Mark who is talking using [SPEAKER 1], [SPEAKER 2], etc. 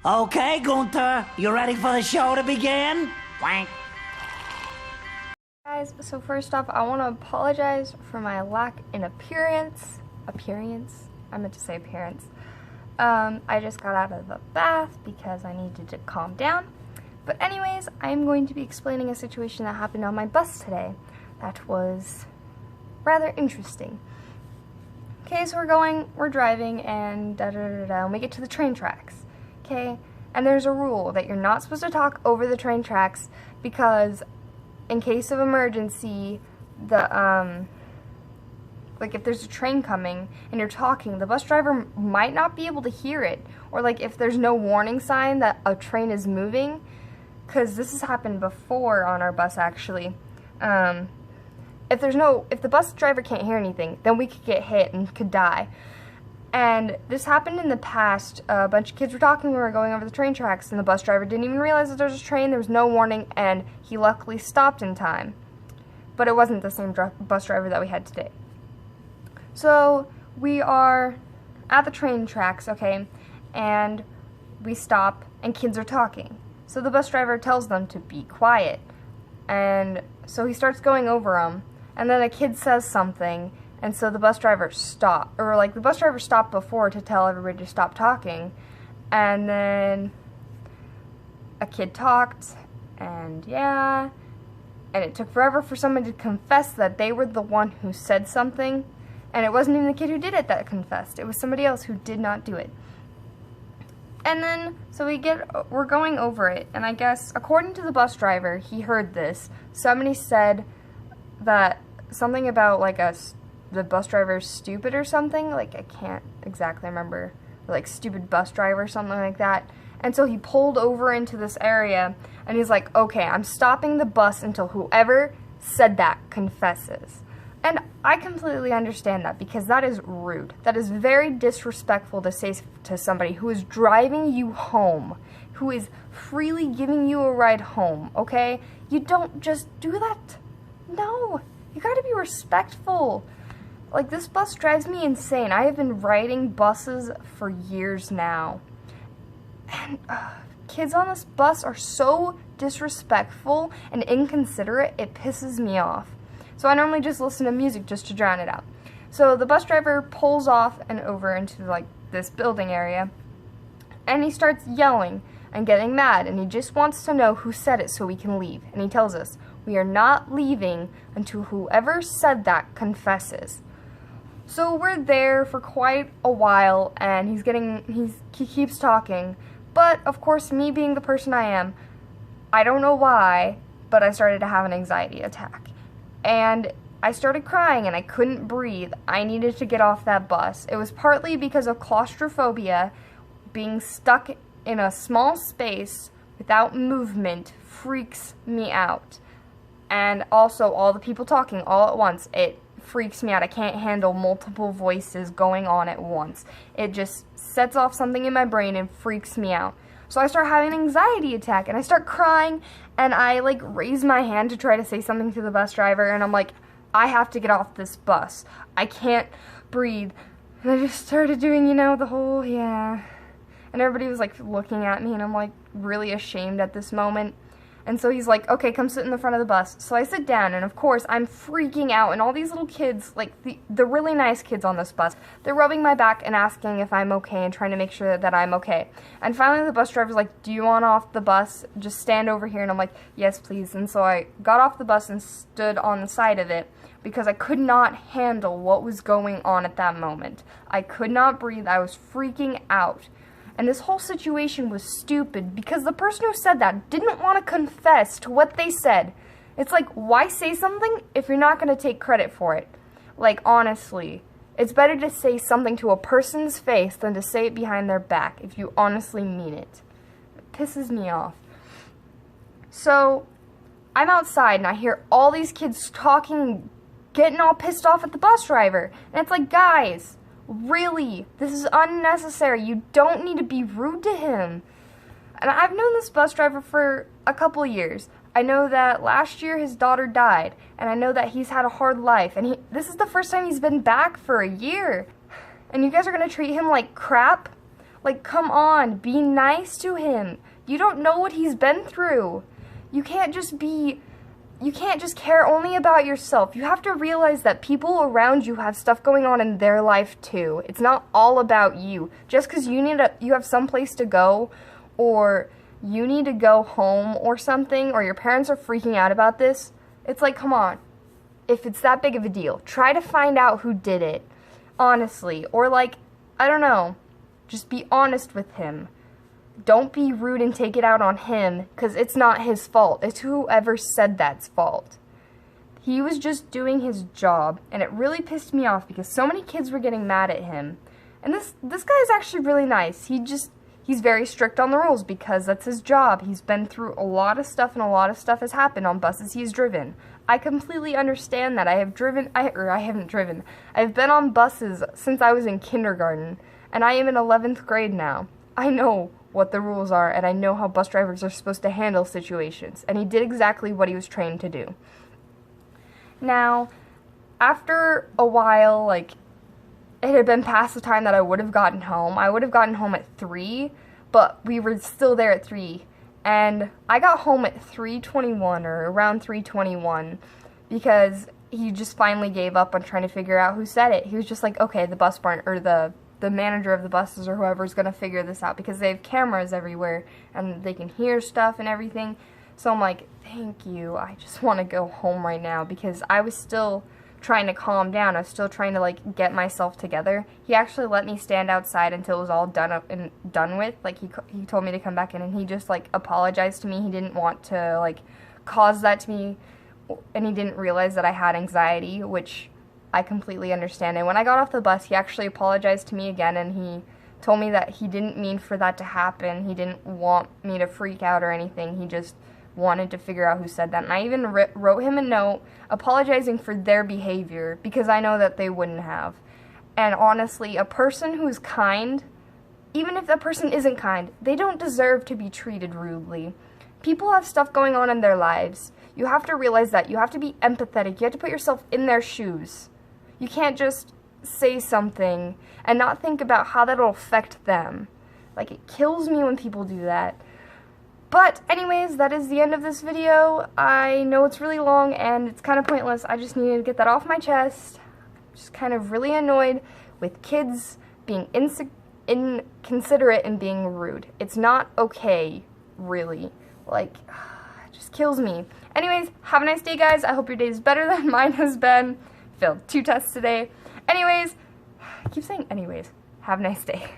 [SPEAKER 1] Okay, Gunther, you ready for the show to begin? Wank.
[SPEAKER 2] Guys, so first off, I want to apologize for my lack in appearance. I meant to say appearance. I just got out of the bath because I needed to calm down. But anyways, I'm going to be explaining a situation that happened on my bus today that was rather interesting. Okay, so we're driving, and and we get to the train tracks. Okay, and there's a rule that you're not supposed to talk over the train tracks because in case of emergency, like if there's a train coming and you're talking, the bus driver might not be able to hear it, or like if there's no warning sign that a train is moving, because this has happened before on our bus actually. If the bus driver can't hear anything, then we could get hit and could die. And this happened in the past. A bunch of kids were talking when we were going over the train tracks, and the bus driver didn't even realize that there was a train, there was no warning, and he luckily stopped in time. But it wasn't the same bus driver that we had today. So we are at the train tracks, okay, and we stop, and kids are talking. So the bus driver tells them to be quiet, and so he starts going over them, and then a kid says something, and so the bus driver stopped, or like the bus driver stopped before to tell everybody to stop talking, and then a kid talked, and yeah, and it took forever for someone to confess that they were the one who said something, and it wasn't even the kid who did it that confessed, it was somebody else who did not do it. And then, so we're going over it, and I guess, according to the bus driver, he heard this. Somebody said that something about, like, the bus driver's stupid or something, like, I can't exactly remember, like, stupid bus driver or something like that. And so he pulled over into this area, and he's like, okay, I'm stopping the bus until whoever said that confesses. And I completely understand that, because that is rude. That is very disrespectful to say to somebody who is driving you home, who is freely giving you a ride home, okay? You don't just do that. No, you gotta be respectful. Like, this bus drives me insane. I have been riding buses for years now. And kids on this bus are so disrespectful and inconsiderate, it pisses me off. So I normally just listen to music just to drown it out. So the bus driver pulls off and over into like this building area, and he starts yelling and getting mad, and he just wants to know who said it so we can leave. And he tells us, we are not leaving until whoever said that confesses. So we're there for quite a while, and he keeps talking, but of course, me being the person I am, I don't know why, but I started to have an anxiety attack. And I started crying and I couldn't breathe. I needed to get off that bus. It was partly because of claustrophobia. Being stuck in a small space without movement freaks me out. And also all the people talking all at once, it freaks me out. I can't handle multiple voices going on at once. It just sets off something in my brain and freaks me out. So I start having an anxiety attack, and I start crying, and I, like, raise my hand to try to say something to the bus driver, and I'm like, I have to get off this bus. I can't breathe. And I just started doing, the whole, yeah. And everybody was, like, looking at me, and I'm, like, really ashamed at this moment. And so he's like, okay, come sit in the front of the bus. So I sit down, and of course, I'm freaking out, and all these little kids, like, the really nice kids on this bus, they're rubbing my back and asking if I'm okay and trying to make sure that I'm okay. And finally, the bus driver's like, do you want off the bus? Just stand over here. And I'm like, yes, please. And so I got off the bus and stood on the side of it, because I could not handle what was going on at that moment. I could not breathe. I was freaking out. And this whole situation was stupid because the person who said that didn't want to confess to what they said. It's like, why say something if you're not going to take credit for it? Like, honestly, it's better to say something to a person's face than to say it behind their back if you honestly mean it. It pisses me off. So, I'm outside and I hear all these kids talking, getting all pissed off at the bus driver. And it's like, guys, really, this is unnecessary. You don't need to be rude to him. And I've known this bus driver for a couple years. I know that last year his daughter died, and I know that he's had a hard life, and this is the first time he's been back for a year. And you guys are going to treat him like crap? Like, come on, be nice to him. You don't know what he's been through. You can't just care only about yourself. You have to realize that people around you have stuff going on in their life too. It's not all about you. Just because you have some place to go, or you need to go home or something, or your parents are freaking out about this, it's like, come on. If it's that big of a deal, try to find out who did it, honestly. Or like, I don't know, just be honest with him. Don't be rude and take it out on him, because it's not his fault. It's whoever said that's fault. He was just doing his job, and it really pissed me off because so many kids were getting mad at him. And this guy is actually really nice. He's very strict on the rules because that's his job. He's been through a lot of stuff, and a lot of stuff has happened on buses he's driven. I completely understand that. I've been on buses since I was in kindergarten, and I am in 11th grade now. I know what the rules are, and I know how bus drivers are supposed to handle situations, and he did exactly what he was trained to do. Now, after a while, like, it had been past the time that I would have gotten home. I would have gotten home at 3, but we were still there at 3, and I got home at 3:21, or around 3:21, because he just finally gave up on trying to figure out who said it. He was just like, okay, the bus barn, or the manager of the buses or whoever's going to figure this out, because they have cameras everywhere and they can hear stuff and everything. So I'm like, thank you. I just want to go home right now, because I was still trying to calm down. I was still trying to like get myself together. He actually let me stand outside until it was all done with. Like he told me to come back in, and he just like apologized to me. He didn't want to like cause that to me, and he didn't realize that I had anxiety, which I completely understand. And when I got off the bus, he actually apologized to me again, and he told me that he didn't mean for that to happen. He didn't want me to freak out or anything. He just wanted to figure out who said that. And I even wrote him a note apologizing for their behavior, because I know that they wouldn't have. And honestly, a person who's kind, even if that person isn't kind, they don't deserve to be treated rudely. People have stuff going on in their lives. You have to realize that. You have to be empathetic. You have to put yourself in their shoes. You can't just say something and not think about how that'll affect them. Like, it kills me when people do that. But anyways, that is the end of this video. I know it's really long and it's kind of pointless. I just needed to get that off my chest. Just kind of really annoyed with kids being inconsiderate and being rude. It's not okay, really. Like, it just kills me. Anyways, have a nice day, guys. I hope your day is better than mine has been. Failed 2 tests today. Anyways, I keep saying anyways. Have a nice day.